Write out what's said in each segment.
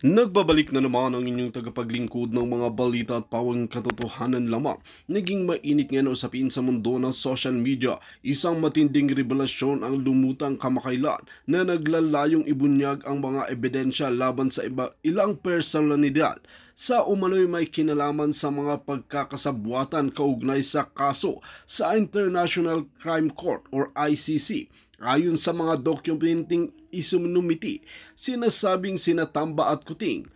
Nagbabalik na naman ang inyong tagapaglingkod ng mga balita at pawang katotohanan lamang. Naging mainit nga na usapin sa mundo ng social media. Isang matinding revelasyon ang lumutang kamakailan na naglalayong ibunyag ang mga ebidensya laban sa ilang personalidad sa umano'y may kinalaman sa mga pagkakasabwatan kaugnay sa kaso sa International Crime Court or ICC. Ayon sa mga dokumenting isinumiti, sinasabing sina Tamba at Kuting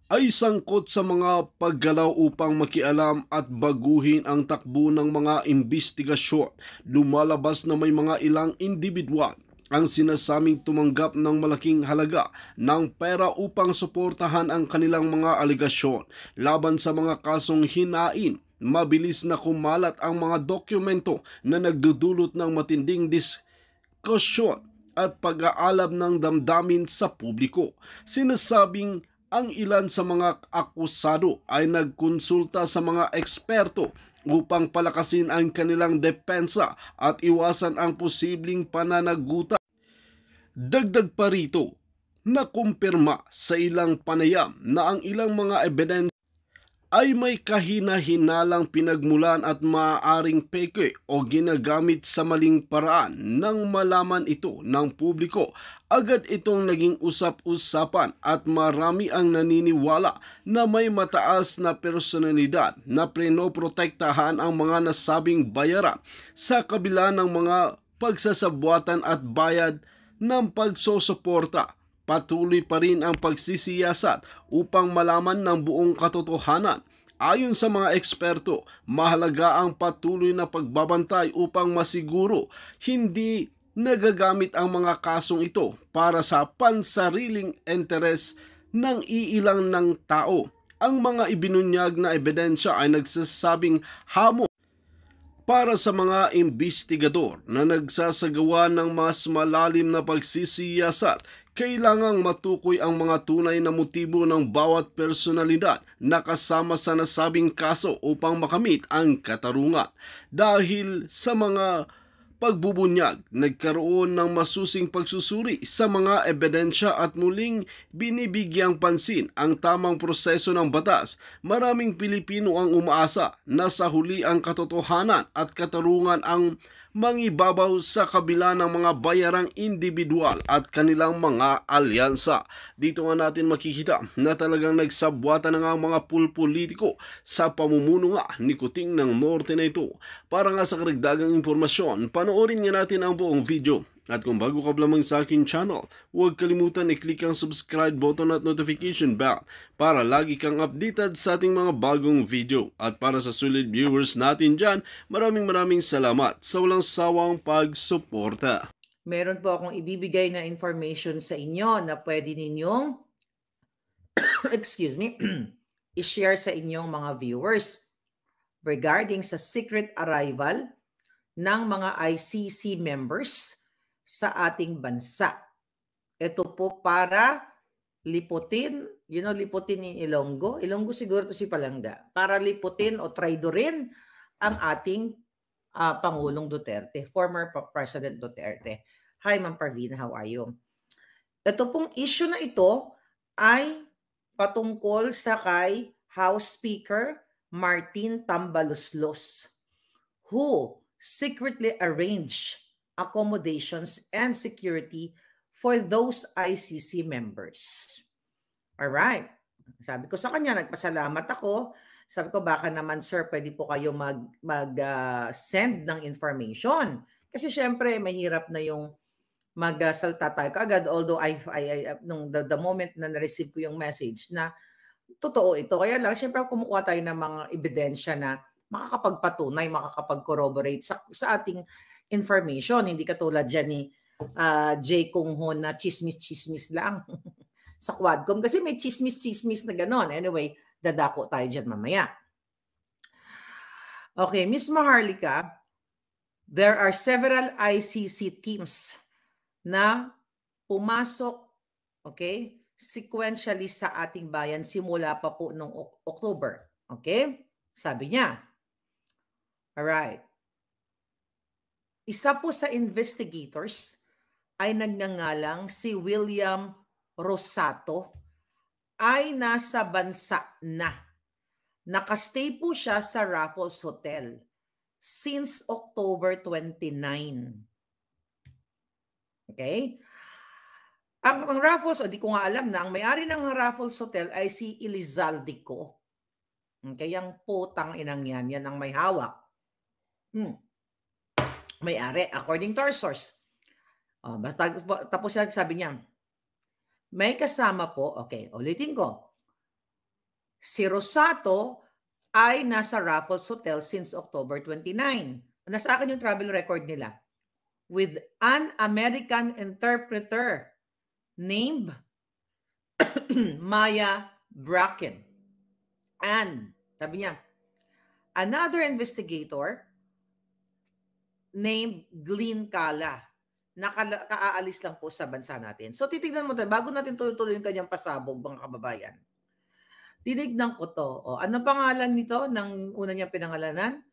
ay sangkot sa mga paggalaw upang makialam at baguhin ang takbo ng mga investigasyon. Lumalabas na may mga ilang individual ang sinasabing tumanggap ng malaking halaga ng pera upang suportahan ang kanilang mga aligasyon laban sa mga kasong hinain. Mabilis na kumalat ang mga dokumento na nagdudulot ng matinding diskusyon at pag-aalab ng damdamin sa publiko. Sinasabing ang ilan sa mga akusado ay nagkonsulta sa mga eksperto upang palakasin ang kanilang depensa at iwasan ang posibleng pananagutan. Dagdag pa rito, nakumpirma sa ilang panayam na ang ilang mga ebidensya ay may kahina-hinalang pinagmulan at maaaring peke o ginagamit sa maling paraan. Nang malaman ito ng publiko, agad itong naging usap-usapan at marami ang naniniwala na may mataas na personalidad na pinoprotektahan ang mga nasabing bayaran sa kabila ng mga pagsasabwatan at bayad ng pagsosuporta. Patuloy pa rin ang pagsisiyasat upang malaman ng buong katotohanan. Ayon sa mga eksperto, mahalaga ang patuloy na pagbabantay upang masiguro hindi nagagamit ang mga kasong ito para sa pansariling interes ng iilang ng tao. Ang mga ibinunyag na ebidensya ay nagsasabing hamon para sa mga investigador na nagsasagawa ng mas malalim na pagsisiyasat. Kailangang matukoy ang mga tunay na motibo ng bawat personalidad na kasama sa nasabing kaso upang makamit ang katarungan. Dahil sa mga pagbubunyag, nagkaroon ng masusing pagsusuri sa mga ebidensya at muling binibigyang pansin ang tamang proseso ng batas. Maraming Pilipino ang umaasa na sa huli ang katotohanan at katarungan ang mangibabaw sa kabila ng mga bayarang individual at kanilang mga alyansa. Dito nga natin makikita na talagang nagsabwatan na nga ang mga pulpolitiko sa pamumuno nga ni Kuting ng Norte na ito. Para nga sa karagdagang impormasyon, panoorin nga natin ang buong video. At kung bago ka lamang sa aking channel, huwag kalimutan i-click ang subscribe button at notification bell para lagi kang updated sa ating mga bagong video. At para sa solid viewers natin dyan, maraming salamat sa walang sawang pagsuporta. Meron po akong ibibigay na information sa inyo na pwede ninyong excuse me, i-share sa inyong mga viewers regarding sa secret arrival ng mga ICC members sa ating bansa. Ito po para liputin, liputin ni Ilonggo. Ilonggo siguro to si Palangga. Para liputin o traidorin ang ating Pangulong Duterte, former President Duterte. Hi, Ma'am Parvina, how are you? Ito pong issue na ito ay patungkol sa kay House Speaker Martin Tambaluslos, who secretly arranged accommodations and security for those ICC members. Alright. Sabi ko sa kanya, nagpasalamat ako. Sabi ko, baka naman sir, pwede po kayo mag-send ng information. Kasi syempre, mahirap na yung magsalta tayo kaagad. Although, nung the moment na na-receive ko yung message na totoo ito. Kaya lang, syempre, kumukuha tayo ng mga ebidensya na makakapagpatunay, makakapag-corroborate sa ating information. Hindi katulad dyan ni Jay Kung Ho na chismis-chismis lang sa Quadcom. Kasi may chismis-chismis na ganon. Anyway, dadako tayo dyan mamaya. Okay, Miss Maharlika, there are several ICC teams na pumasok, okay, sequentially sa ating bayan simula pa po noong October. Okay? Sabi niya. Alright. Isa po sa investigators ay nagngangalang si William Rosato ay nasa bansa na. Nakastay po siya sa Raffles Hotel since October 29. Okay? Ang Raffles, di ko nga alam na, ang may-ari ng Raffles Hotel ay si Elizaldico. Okay, ang putang inang yan ang may hawak. May-ari, according to our source. Tapos sabi niya, may kasama po, okay, ulitin ko. Si Rosato ay nasa Raffles Hotel since October 29. Nasa akin yung travel record nila. With an American interpreter named Maya Bracken. And, sabi niya, another investigator named Glenn Cala na kaaalis lang po sa bansa natin. So, titignan mo tayo, bago natin tuloy-tuloy yung kanyang pasabog, mga kababayan. Tinignan ko to. Ano pangalan nito ng una niyang pinangalanan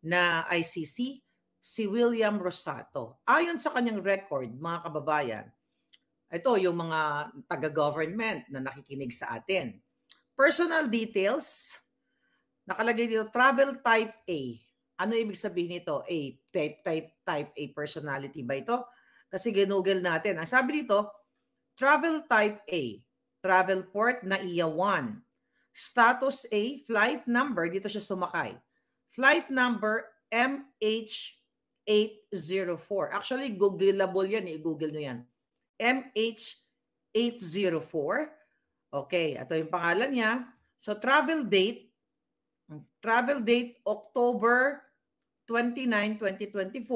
na ICC? Si William Rosato. Ayon sa kanyang record, mga kababayan, ito yung mga taga-government na nakikinig sa atin. Personal details, nakalagay dito, travel type A. Ano ibig sabihin nito? Type A personality ba ito? Kasi ginugol natin. Ang sabi dito, travel type A, travel port NAIA 1. Status A, flight number, dito siya sumakay. Flight number MH804. Actually, Googleable yan. I-Google nyo yan. MH804. Okay, ito yung pangalan niya. So, travel date October 29, 2024,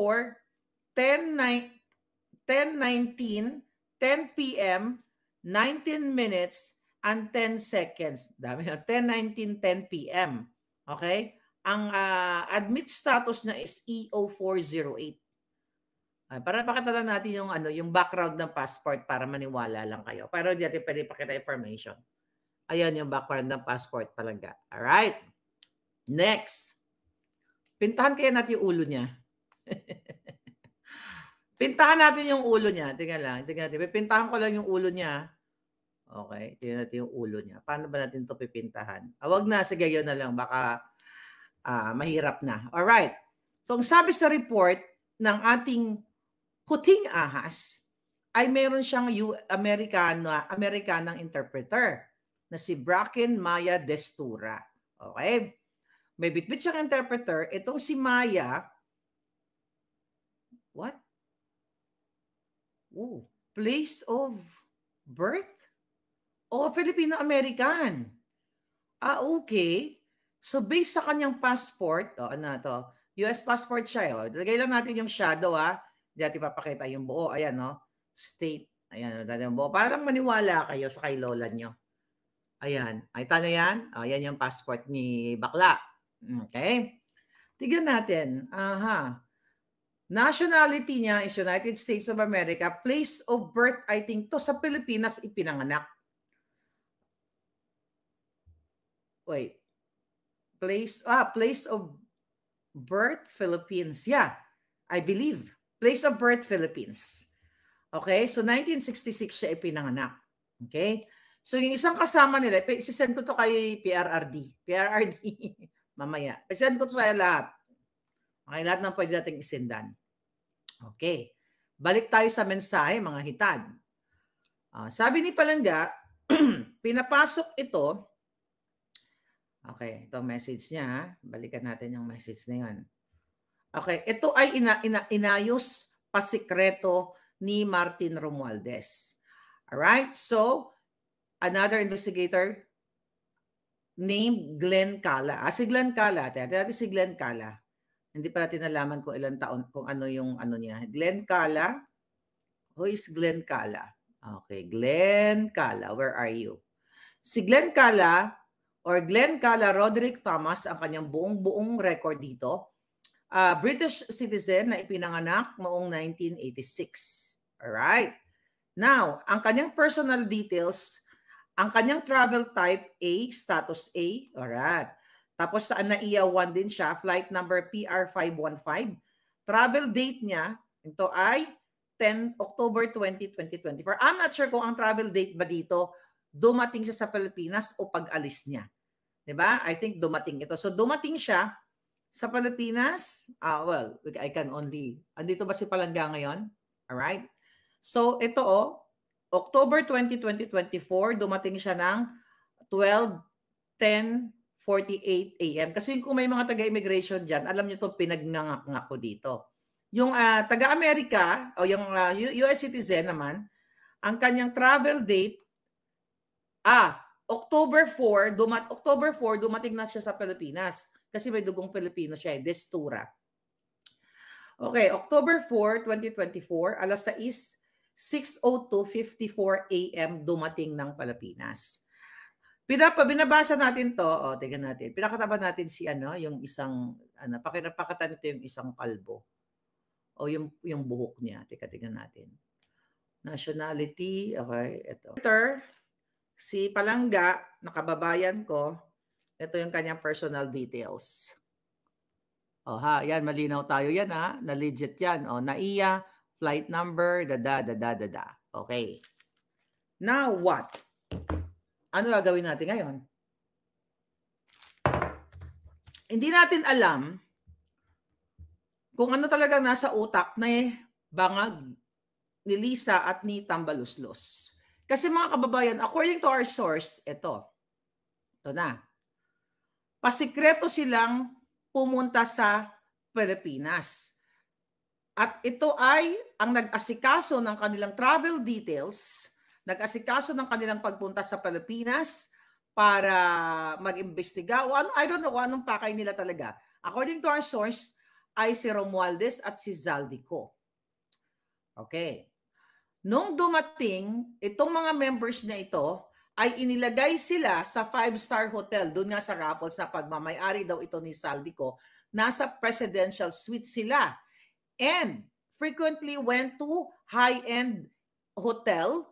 10:19, 10 p.m., 19 minutes, and 10 seconds. Dami na. 10:19, 10 p.m. Okay? Ang admit status na is EO408. Para pakita lang natin yung background ng passport para maniwala lang kayo. Pero hindi natin pwede pakita information. Ayan yung background ng passport talaga. Alright. Next. Pintahan kaya natin yung ulo niya. Pintahan natin yung ulo niya. Tingnan lang. Pipintahan ko lang yung ulo niya. Okay. Tingnan natin yung ulo niya. Paano ba natin ito pipintahan? Wag na. Sige, yun na lang. Baka mahirap na. Alright. So, ang sabi sa report ng ating puting ahas ay meron siyang Amerikanang interpreter na si Bracken Maya Destura. Okay? May bitbit siyang interpreter. Itong si Maya, what? Oh, place of birth? Filipino-American. Okay. So, based sa kanyang passport, US passport siya. Lagay lang natin yung shadow, Hindi natin papakita yung buo. Ayan, state. Ayan, yung buo. Parang maniwala kayo sa kay lola nyo. Ayan. Ay, tano yan? Ayan yung passport ni Bakla. Okay. Tignan natin. Nationality niya is United States of America. Place of birth, I think, to sa Pilipinas ipinanganak. Wait. Place of birth, Philippines. Yeah, I believe. Place of birth, Philippines. Okay, so 1966 siya ipinanganak. Okay, so yung isang kasama nila, isisend ko to kay PRRD. Mamaya. Isend ko to sa lahat. Okay, lahat ng pwede nating isendan. Okay, balik tayo sa mensahe, mga hitad. Sabi ni Palangga, pinapasok ito. Okay, itong message niya. Balikan natin yung message na yun. Okay, ito ay inayos pasikreto ni Martin Romualdez. Alright, so another investigator named Glenn Cala. Si Glenn Cala. Natin si Glenn Cala. Hindi pa natin nalaman kung ilang taon, kung ano yung niya. Glenn Cala. Who is Glenn Cala? Okay, Glenn Cala. Where are you? Si Glenn Cala or Glenn Cala Roderick Thomas, ang kanyang buong record dito. British citizen na ipinanganak noong 1986. Alright. Now, ang kanyang personal details, ang kanyang travel type A, status A. Alright. Tapos sa NAIA 1 din siya, flight number PR515. Travel date niya, ito ay 10 October 20, 2024. I'm not sure kung ang travel date ba dito dumating siya sa Pilipinas o pag-alis niya. 'Di ba? I think dumating ito. So dumating siya sa Pilipinas. Well, I can only... Andito ba si Palangga ngayon? Alright? So ito October 20, 2024, dumating siya ng 12:10:48 a.m. Kasi kung may mga taga-immigration dyan, alam niyo itong pinagnangak ko dito. Yung taga-Amerika o yung US citizen naman, ang kanyang travel date, October 4, dumating na siya sa Pilipinas. Kasi may dugong Pilipino siya, Destura. Okay, October 4, 2024, alas 6:02:54 a.m. dumating ng Pilipinas. Binabasa natin to, tingnan natin. Pinakataban natin si yung isang, pakita nito yung isang kalbo. O yung buhok niya. Tingnan natin. Nationality, okay, ito. Si Palangga, nakababayan ko, ito yung kanyang personal details. Yan, malinaw tayo yan na legit yan. NAIA, flight number, dada. Okay. Now what? Ano gagawin natin ngayon? Hindi natin alam kung ano talagang nasa utak na bangag ni Lisa at ni Tambaluslos. Kasi mga kababayan, according to our source, ito na. Pasikreto silang pumunta sa Pilipinas. At ito ay ang nag-asikaso ng kanilang travel details, nag-asikaso ng kanilang pagpunta sa Pilipinas para mag-imbestiga o I don't know anong pakay nila talaga. According to our source, ay si Romualdez at si Zaldico. Okay. Nung dumating, itong mga members na ito, ay inilagay sila sa 5-star hotel. Doon nga sa Raffles na pagmamayari daw ito ni Zaldico. Nasa presidential suite sila. And frequently went to high-end hotel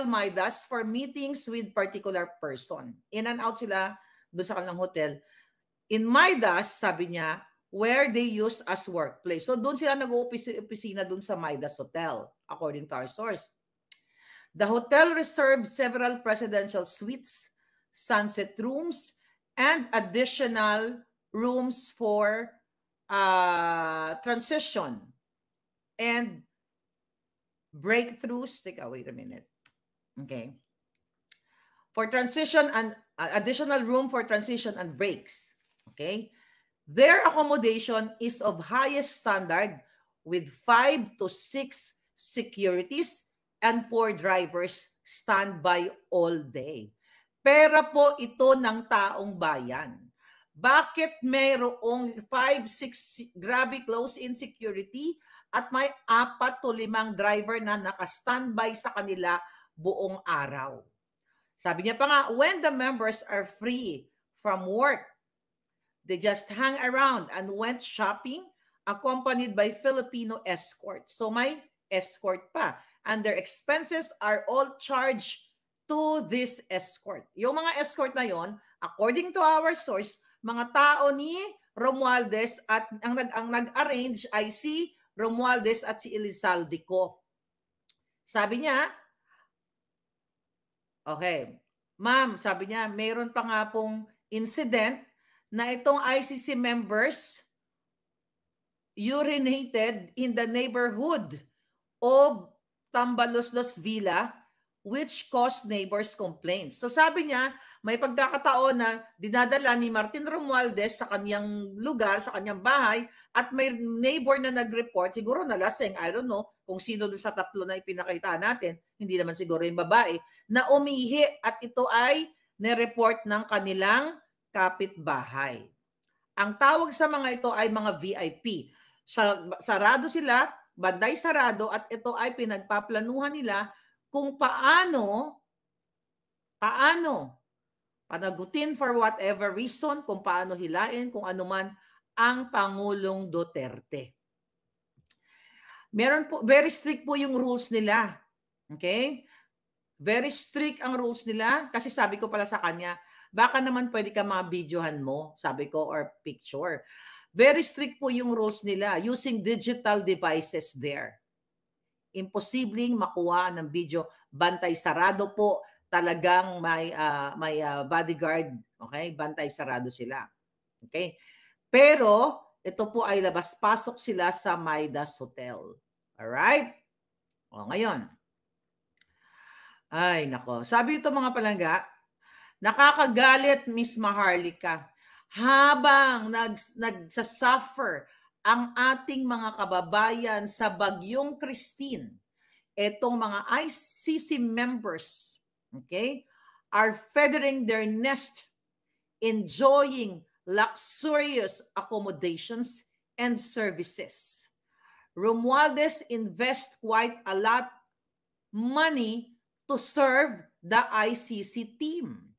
Midas for meetings with particular person. In and out sila doon sa kanilang hotel. In Midas, sabi niya, where they use as workplace. So doon sila nag-uopisina doon sa Midas Hotel, according to our source. The hotel reserved several presidential suites, sunset rooms, and additional rooms for transition and breakthroughs. Wait a minute. Okay. For transition and additional room for transition and breaks. Okay. Their accommodation is of highest standard with 5 to 6 securities and 4 drivers standby all day. Pera po ito ng taong bayan. Bakit mayroong 5, 6, grabe close-in security at may 4 to 5 driver na naka-standby sa kanila buong araw? Sabi niya pa nga, when the members are free from work, they just hang around and went shopping accompanied by Filipino escorts. So may escort pa. And their expenses are all charged to this escort. Yung mga escort na yon, according to our source, mga tao ni Romualdez at ang nag-arrange ay si Romualdez at si Elizaldico. Sabi niya, okay, ma'am, sabi niya, mayroon pa nga pong incident na itong ICC members urinated in the neighborhood of Tambaluslos Villa, which caused neighbors' complaints. So sabi niya, may pagkakataon na dinadala ni Martin Romualdez sa kanyang lugar, sa kanyang bahay, at may neighbor na nag-report, siguro nalasing, I don't know, kung sino doon sa 3 na ipinakita natin, hindi naman siguro yung babae, na umihi at ito ay nireport ng kanilang kapitbahay. Ang tawag sa mga ito ay mga VIP. Sarado sila, banday sarado, at ito ay pinagpaplanuhan nila kung paano panagutin for whatever reason, kung paano hilain, kung ano man ang Pangulong Duterte. Meron po, very strict po yung rules nila. Okay? Very strict ang rules nila kasi sabi ko pala sa kanya, baka naman pwede ka ma-videohan mo, sabi ko, or picture. Very strict po yung rules nila using digital devices there. Imposibleng makuha ng video bantay sarado po, talagang may bodyguard, okay? Bantay sarado sila. Okay? Pero ito po ay labas-pasok sila sa Midas Hotel. Alright? O ngayon, ay nako. Sabi nito mga palangga, nakakagalit Miss Maharlika habang nagsasuffer ang ating mga kababayan sa bagyong Christine. Etong mga ICC members, okay, are feathering their nest, enjoying luxurious accommodations and services. Romualdez invest quite a lot money to serve the ICC team,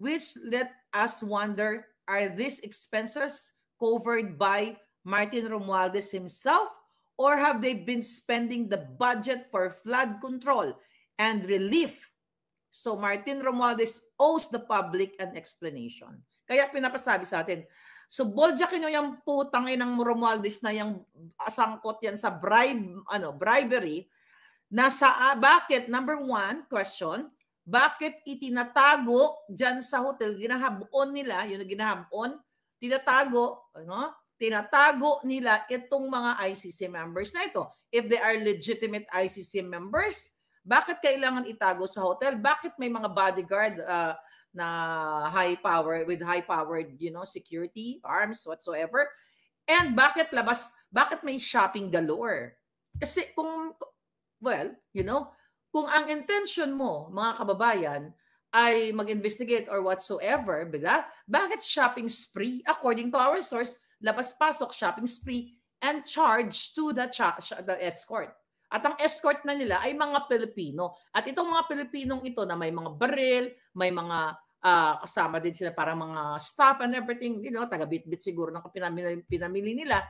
which let us wonder, are these expenses covered by Martin Romualdez himself, or have they been spending the budget for flood control and relief? So Martin Romualdez owes the public an explanation. Kaya pinapasabi sa atin, so boljakin nyo yung putang inang Romualdez na yung sangkot yan sa bribery, bakit, number one, question, bakit itinatago dyan sa hotel, ginahabon nila, yun na ginahabon, tinatago nila itong mga ICC members na ito. If they are legitimate ICC members, bakit kailangan itago sa hotel? Bakit may mga bodyguard na with high-powered, security, arms, whatsoever? And bakit may shopping galore? Kasi kung ang intention mo, mga kababayan, ay mag-investigate or whatsoever, bakit shopping spree? According to our source, labas-pasok shopping spree and charge to the escort. At ang escort na nila ay mga Pilipino. At itong mga Pilipinong ito na may mga baril, may mga kasama din sila para mga staff and everything, taga-bit-bit siguro ng pinamili nila,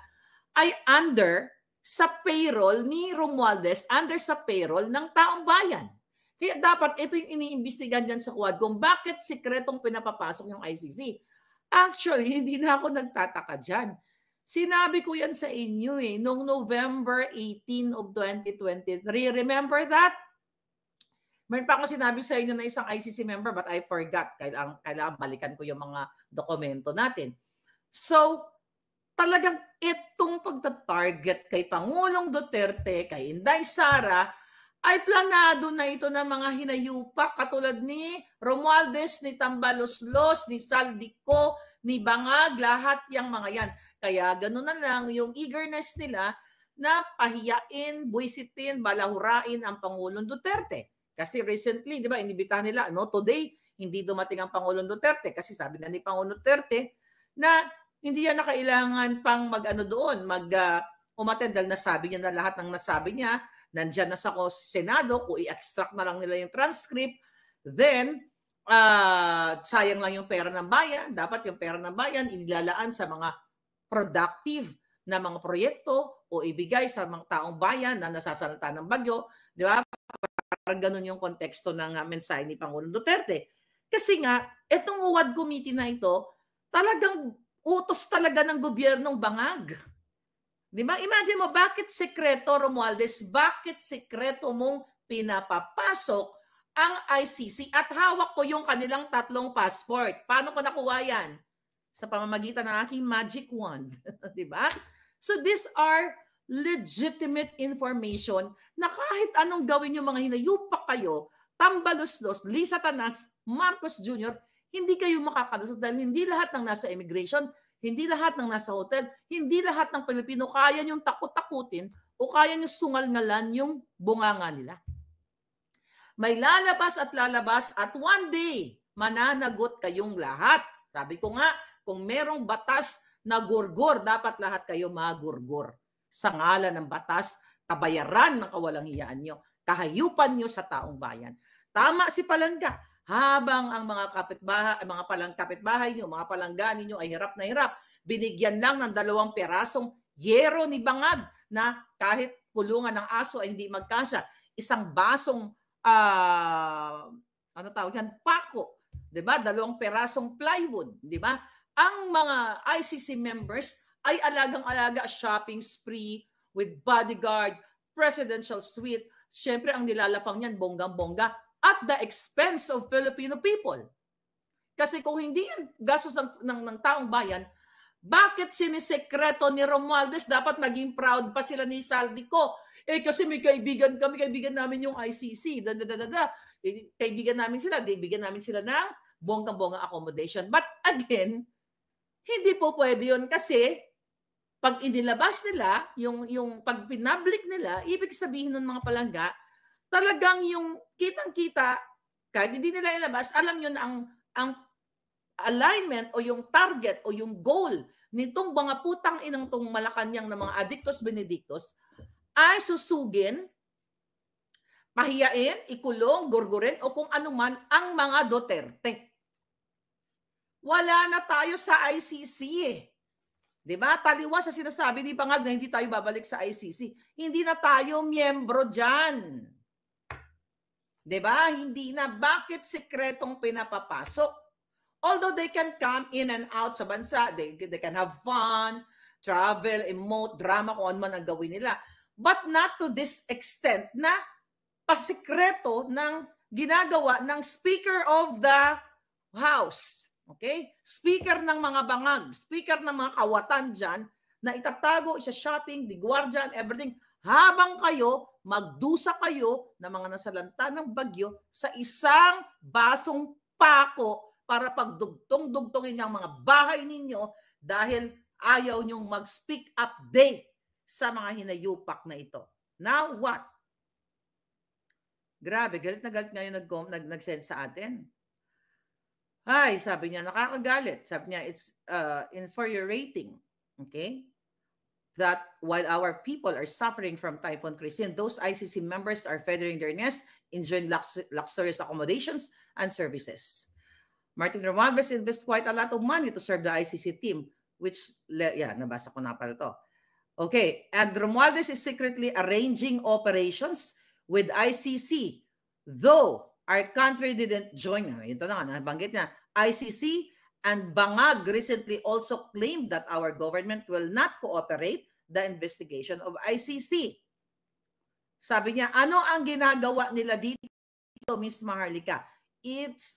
ay under sa payroll ni Romualdez, under sa payroll ng taong bayan. Kaya dapat ito yung iniimbestigahan dyan sa Quad kung bakit sikretong pinapapasok yung ICC. Actually, hindi na ako nagtataka dyan. Sinabi ko yan sa inyo noong November 18 of 2023. Remember that? Meron pa akong sinabi sa inyo na isang ICC member but I forgot. Kailangan balikan ko yung mga dokumento natin. So, talagang itong pagta-target kay Pangulong Duterte, kay Inday Sara, ay planado na ito ng mga hinayupak katulad ni Romualdez, ni Tambaloslos, ni Saldico, ni Bangag, lahat yung mga yan. Kaya gano'n na lang yung eagerness nila na pahiyain, buwisitin, balahurain ang Pangulong Duterte. Kasi recently, di ba, inibitahan nila, today, hindi dumating ang Pangulong Duterte kasi sabi na ni Pangulong Duterte na hindi yan na kailangan pang umattend dahil nasabi niya na lahat ng nasabi niya, nandyan na sa Senado, kung i-extract na lang nila yung transcript, then, sayang lang yung pera ng bayan. Dapat yung pera ng bayan inilalaan sa mga productive na mga proyekto o ibigay sa mga taong bayan na nasasalanta ng bagyo. Di ba? Parang ganun yung konteksto ng mensahe ni Pangulong Duterte. Kasi nga, itong UWAD committee na ito, talagang utos talaga ng gobyernong Bangag. Di ba? Imagine mo, bakit sekreto, Romualdez, bakit sekreto mong pinapapasok ang ICC at hawak ko yung kanilang 3 passport? Paano ko nakuha yan? Sa pamamagitan ng aking magic wand. Di ba? So these are legitimate information na kahit anong gawin yung mga hinayupak kayo, Tambaloslos, Lisa Tanas, Marcos Jr., hindi kayo makakalusot dahil hindi lahat ng nasa immigration, hindi lahat ng nasa hotel, hindi lahat ng Pilipino kaya niyong takot-takutin o kaya niyong sungal-ngalan yung bunganga nila. May lalabas at one day, mananagot kayong lahat. Sabi ko nga, kung merong batas na gurgur, dapat lahat kayo magurgur. Sa ngalan ng batas, kabayaran ng kawalang hiyaan nyo, kahayupan nyo sa taong bayan. Tama si Palangga. Habang ang mga kapitbahay nyo, mga palangga ninyo ay hirap na hirap, binigyan lang ng 2 perasong yero ni Bangag na kahit kulungan ng aso ay hindi magkasya. Isang basong, pako. Diba? 2 perasong plywood. Diba? Ang mga ICC members ay alagang-alaga shopping spree with bodyguard, presidential suite, Siyempre, ang nilalapang niyan, bonggang-bongga, at the expense of Filipino people. Kasi kung hindi yan gastos ng taong bayan, bakit sinisekreto ni Romualdez? Dapat maging proud pa sila ni Saldico. Kasi may kaibigan namin yung ICC. Kaibigan namin sila, bigyan namin sila ng bonggang-bonggang accommodation. But again, hindi po pwede yun kasi pag inilabas nila, yung pag pinablik nila, ibig sabihin ng mga palangga, talagang yung kitang-kita, kahit hindi nila ilabas, alam nyo na ang alignment o yung target o yung goal nitong mga putang inang tong Malacanang na mga addictos benedictos ay susugin, pahiyain, ikulong, gurgurin o kung anuman ang mga Duterte. Wala na tayo sa ICC eh. Diba? Taliwas sa sinasabi ni Bangag na hindi tayo babalik sa ICC. Hindi na tayo miyembro dyan. Diba? Hindi na. Bakit sekretong pinapapasok? Although they can come in and out sa bansa, they can have fun, travel, emote, drama, kung ano man ang gawin nila. But not to this extent na pasikreto ng ginagawa ng Speaker of the House. Okay? Speaker ng mga bangag, speaker ng mga kawatan dyan, na itatago, isa-shopping, di guardian, everything, habang kayo, magdusa kayo ng mga nasalanta ng bagyo sa isang basong pako para pagdugtong-dugtongin ang mga bahay ninyo dahil ayaw nyong mag-speak up day sa mga hinayupak na ito. Now what? Grabe, galit na galit ngayon nag-send sa atin. Ay, sabi niya, nakakagalit. Sabi niya, it's infuriating. Okay? That while our people are suffering from Typhoon Christine, those ICC members are feathering their nest, enjoying luxurious accommodations and services. Martin Romualdez invests quite a lot of money to serve the ICC team, which, nabasa ko na pala to. Okay, and Romualdez is secretly arranging operations with ICC, though our country didn't join. Ito na nga, nabanggit niya. ICC and Bangag recently also claimed that our government will not cooperate the investigation of ICC. Sabi niya, ano ang ginagawa nila dito, Miss Maharlika?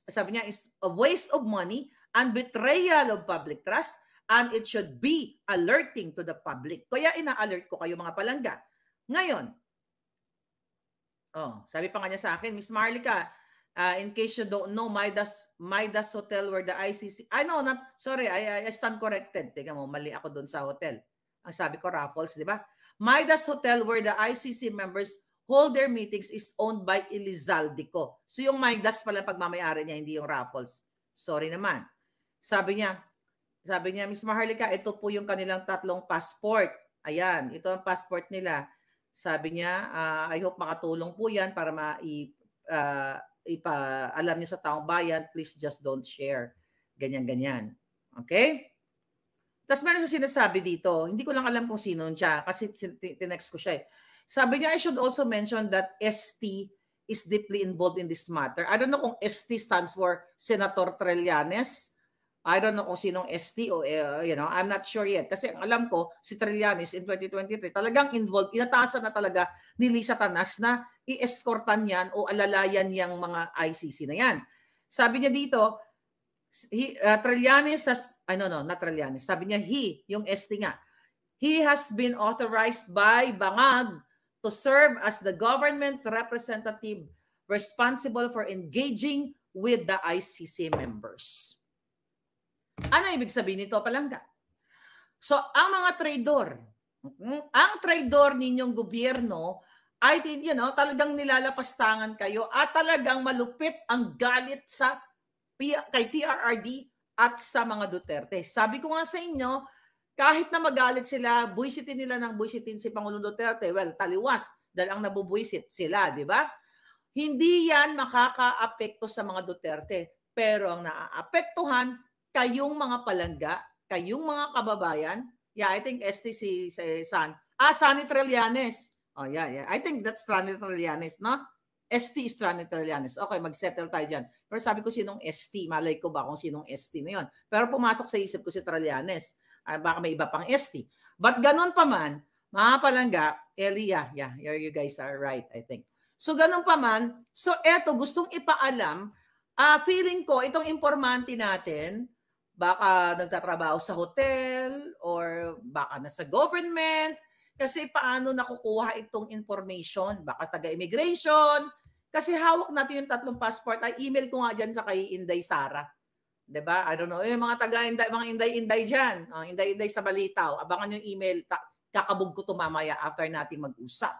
Sabi niya, is a waste of money and betrayal of public trust, and it should be alerting to the public. Kaya ina-alert ko kayo mga palangga. Ngayon, sabi pa nga niya sa akin, Miss Maharlika, in case you don't know, Midas Hotel where the ICC, I stand corrected. Teka mo, mali ako doon sa hotel. Ang sabi ko, Raffles, di ba? Midas Hotel where the ICC members hold their meetings is owned by Elizaldico. So yung Midas pala pagmamayari niya, hindi yung Raffles. Sorry naman. Sabi niya, Miss Maharlika, ito po yung kanilang 3 passport. Ayan, ito ang passport nila. Sabi niya, I hope makatulong po yan para ipaalam niyo sa taong bayan, please just don't share. Ganyan-ganyan. Okay? Tapos meron siya sinasabi dito, hindi ko lang alam kung sino siya kasi tinext ko siya eh. Sabi niya, I should also mention that ST is deeply involved in this matter. I don't know kung ST stands for Senator Trillanes. I don't know kung sinong ST o, I'm not sure yet. Kasi ang alam ko, si Trillanes in 2023, talagang involved, inatasan na talaga ni Lisa Tanas na i-escortan yan o alalayan yung mga ICC na yan. Sabi niya dito, Trillanes has, not Trillanes. Sabi niya, yung ST nga, he has been authorized by Bangag to serve as the government representative responsible for engaging with the ICC members. Ano ibig sabihin nito, palangga? So, ang mga traidor ninyong gobyerno ay, talagang nilalapastangan kayo at talagang malupit ang galit kay PRRD at sa mga Duterte. Sabi ko nga sa inyo, kahit na magalit sila, buwisitin nila ng buwisitin si Pangulong Duterte, taliwas dahil ang nabubwisit sila, di ba? Hindi yan makakaapekto sa mga Duterte. Pero ang naaapektuhan, kayong mga palangga, kayong mga kababayan, I think STC Sunny Trillanes. I think that's Sunny Trillanes, no? ST is Sunny Trillanes. Okay, mag-settle tayo dyan. Pero sabi ko sinong ST, malay ko ba kung sinong ST na yun. Pero pumasok sa isip ko si Trillanes. Baka may iba pang ST. But ganun pa man, mga palangga, you guys are right, I think. So, ganun pa man. So, eto, gustong ipaalam, feeling ko, itong informante natin, baka nagtatrabaho sa hotel or baka nasa government, kasi paano nakukuha itong information? Baka taga-immigration, kasi hawak natin yung 3 passport. Ay, email ko nga dyan sa kay Inday Sara. 'Di ba? I don't know. Mga taga-Inday, mga Inday-Inday dyan. Inday-Inday sa Balitaw. Abangan yung email. Kakabog ko to mamaya after natin mag-usap.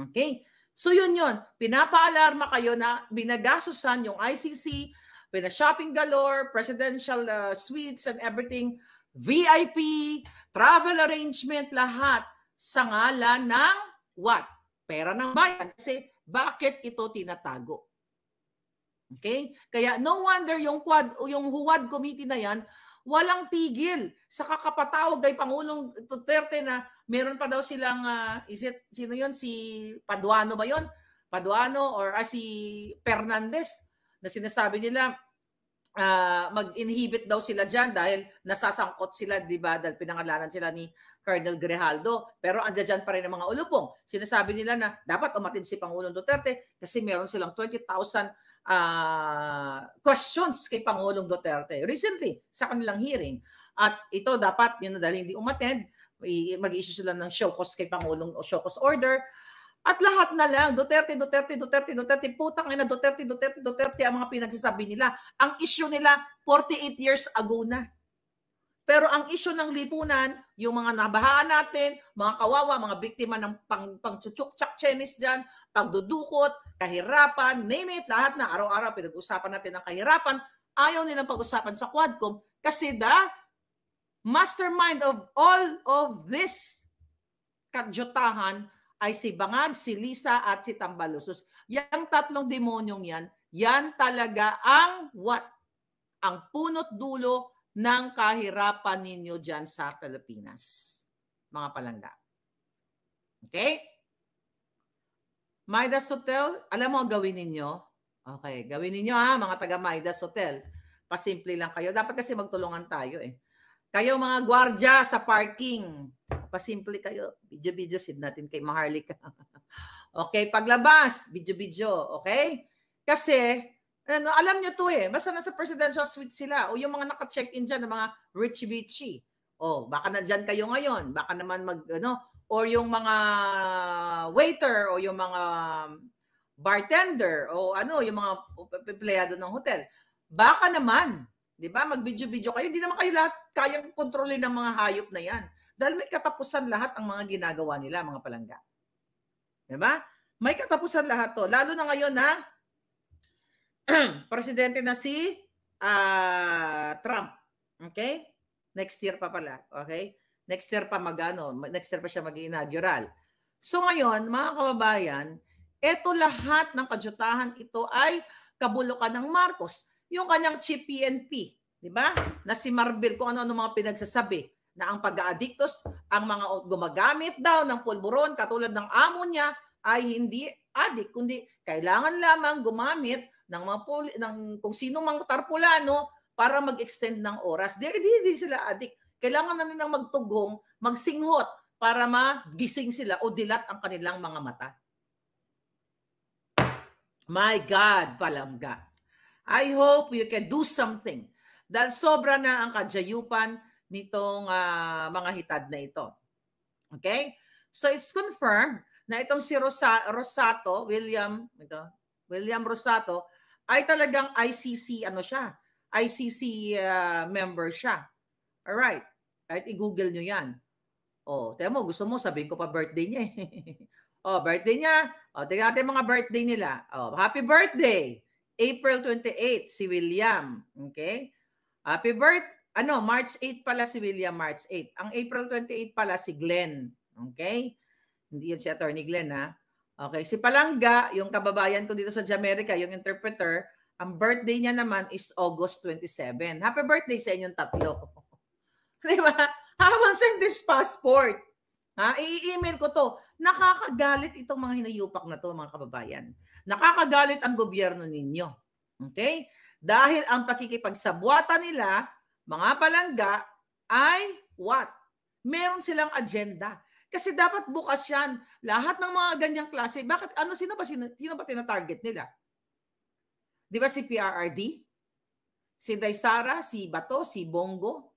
Okay? So yun. Pinapaalarma kayo na binagastusan yung ICC, pina-shopping galore, presidential suites and everything, VIP, travel arrangement, lahat sa ngalan ng what? Pera ng bayan. Kasi bakit ito tinatago? Okay? Kaya no wonder yung Huwad committee na yan, walang tigil sa kakapatawag kay Pangulong Duterte na meron pa daw silang, sino yun? Si Paduano ba yun? Paduano or si Fernandez na sinasabi nila mag-inhibit daw sila dyan dahil nasasangkot sila, di ba? Dahil pinangalanan sila ni Colonel Grijaldo. Pero andyan pa rin ang mga ulupong. Sinasabi nila na dapat umatid si Pangulong Duterte kasi meron silang 20,000 questions kay Pangulong Duterte recently sa kanilang hearing. At ito dapat, dahil hindi umattend, mag-issue sila ng show cause kay Pangulong o show cause order. At lahat na lang, Duterte, putang ina, Duterte ang mga pinagsasabi nila. Ang issue nila, 48 years ago na. Pero ang issue ng lipunan, yung mga nabahaan natin, mga kawawa, mga biktima ng pang-chuchuk-chak Chinese dyan, pagdudukot, kahirapan, name it, lahat na araw-araw pinag-usapan natin ang kahirapan, ayaw nilang pag-usapan sa Quadcom kasi the mastermind of all of this kadyutahan ay si Bangag, si Lisa at si Tambalusos. Yang 3 demonyong yan talaga ang what? Ang punot dulo ng kahirapan ninyo dyan sa Pilipinas. Mga palangga. Okay? Midas Hotel, alam mo ang gawin ninyo? Okay, gawin ninyo mga taga Midas Hotel. Pasimple lang kayo. Dapat kasi magtulungan tayo Kayo mga gwardya sa parking, pasimple kayo. Video-video, send natin kay Maharlika. Okay, paglabas, video-video, okay? Kasi, alam nyo to basta nasa presidential suite sila o yung mga naka-check-in dyan ng mga richie-bitchy. Baka nandyan kayo ngayon. Baka naman or yung mga waiter o yung mga bartender o yung mga empleyado ng hotel. Baka naman, di ba, mag-video-video kayo. Hindi naman kayo lahat kayang kontrolin ng mga hayop na yan. Dahil may katapusan lahat ang mga ginagawa nila, mga palangga. Di ba? May katapusan lahat to. Lalo na ngayon na presidente na si Trump. Okay? Next year pa pala. Okay? Next year pa next year pa siya mag-inaugural. So ngayon, mga kababayan, eto lahat ng kadyutahan ito ay kabulukan ng Marcos. Yung kanyang chief PNP, di ba? Na si Marbil, kung ano-ano mga pinagsasabi na ang pag-aadiktos, ang mga gumagamit daw ng pulburon katulad ng amo niya ay hindi adik, kundi kailangan lamang gumamit ng kung sino mang tarpulano para mag-extend ng oras. Di sila adik. Kailangan na nilang magtugong, magsinghot para magising sila o dilat ang kanilang mga mata. My God, palangga. I hope you can do something. Dahil sobra na ang kadyayupan nitong mga hitad na ito. Okay? So it's confirmed na itong si Rosato, William Rosato, ay talagang ICC, ICC member siya. Alright. Kahit i-google nyo yan. Tiyan mo, gusto mo, sabihin ko pa birthday niya birthday niya. Tingnan natin mga birthday nila. Happy birthday! April 28, si William. Okay? Happy birthday. March 8 pala si William, March 8. Ang April 28 pala si Glenn. Okay? Hindi yun si Attorney Glenn, Okay, si Palangga, yung kababayan ko dito sa Jamaica, yung interpreter, ang birthday niya naman is August 27. Happy birthday sa inyong 3. Di ba? I will send this passport. I-email ko to. Nakakagalit itong mga hinayupak na to, mga kababayan. Nakakagalit ang gobyerno ninyo. Okay? Dahil ang pakikipagsabwata nila, mga palangga, ay what? Meron silang agenda. Kasi dapat bukas yan. Lahat ng mga ganyang klase, bakit, sino ba tina-target nila? Di ba si PRRD? Si Daysara, si Bato, si Bongo?